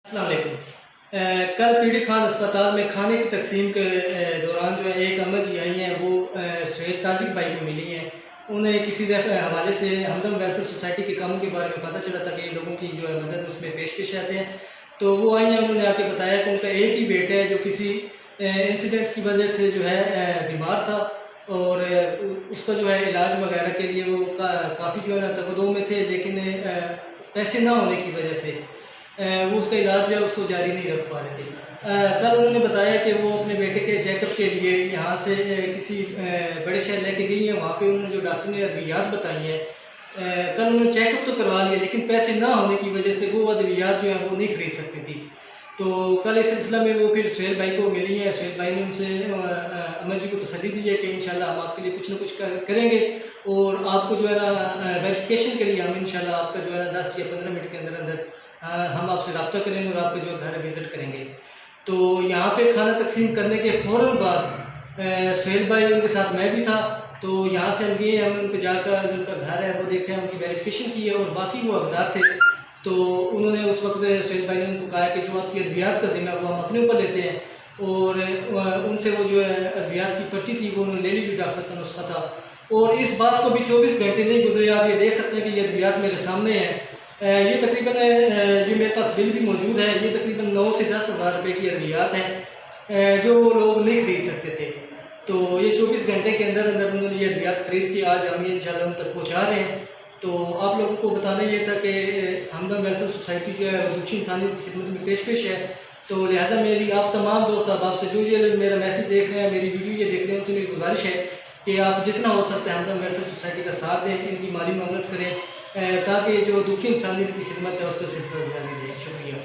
अस्सलाम वालेकुम। कल पीड़ी खान अस्पताल में खाने की तकसीम के दौरान जो है एक अम्मा जी आई हैं, वो सुहेल ताजिक भाई को मिली हैं। उन्हें किसी हवाले से हमदम वेलफेयर सोसाइटी के कामों के बारे में पता चला था कि लोगों की जो है मदद उसमें पेश आते हैं। तो वो आई हैं, उन्होंने आके बताया कि उनका एक ही बेटा है जो किसी इंसिडेंट की वजह से जो है बीमार था और उसका जो है इलाज वगैरह के लिए वो काफ़ी जो है ना तकदो में थे, लेकिन पैसे ना होने की वजह से वो उसका इलाज जो है उसको जारी नहीं रख पा रहे थे। कल उन्होंने बताया कि वो अपने बेटे के चेकअप के लिए यहाँ से किसी बड़े शहर लेके गई हैं। वहाँ पे उन्होंने जो डॉक्टर ने अद्वियात बताई हैं, कल उन्होंने चेकअप तो करवा लिया, लेकिन पैसे ना होने की वजह से वो अद्वियात जो है वो नहीं खरीद सकती थी। तो कल इस सिलसिला में वो फिर सुहेल भाई को मिली हैं। सुहेल भाई ने उनसे अम्मा जी को तसल्ली दी है कि इंशाल्लाह हम आपके लिए कुछ ना कुछ करेंगे और आपको जो है ना वेरिफिकेशन के लिए हम इंशाल्लाह आपका जो है ना 10 या 15 मिनट के अंदर अंदर हम आपसे रब्ता करेंगे और आपके जो घर विज़िट करेंगे। तो यहाँ पे खाना तकसीम करने के फ़ौरन बाद सुहेल भाई उनके साथ मैं भी था। तो यहाँ से हम गए, हम उनके जाकर जो उनका घर है वो देखे, उनकी वेरिफिकेशन की है और बाकी वो हकदार थे। तो उन्होंने उस वक्त सुहेल भाई ने उनको कहा कि जो आपकी अद्वियात का ज़िम्मा वो हम अपने ऊपर लेते हैं और उनसे वो जो है अद्वियात की पर्ची थी वो उन्होंने ले ली जो डॉक्टर का नुस्खा था। और इस बात को भी 24 घंटे नहीं गुजरे, आप ये देख सकते हैं कि ये अद्वियात मेरे सामने है। ये तकरीबन ये मेरे पास बिल भी मौजूद है, ये तकरीबन 9 से 10 हज़ार रुपये की अद्वियात है जो वो लोग नहीं खरीद सकते थे। तो ये 24 घंटे के अंदर अंदर उन्होंने ये अद्वियात ख़रीद के आज हम इंशाल्लाह उन तक पहुँचा रहे हैं। तो आप लोगों को बताना ये था कि हमदम वेलफेयर सोसाइटी जो है दूसरी इंसानियत की खिदमत में पेश है। तो लिहाजा मेरी आप तमाम दोस्त आप से जो ये मेरा मैसेज देख रहे हैं, मेरी वीडियो ये देख रहे हैं, उनसे मेरी गुजारिश है कि आप जितना हो सकता है हमदम वेलफेयर सोसाइटी का साथ दें, इनकी माली मदद करें ताकि जो दुखी इंसानियत की खिदमत है उसका सिलसिला जारी रहे। शुक्रिया।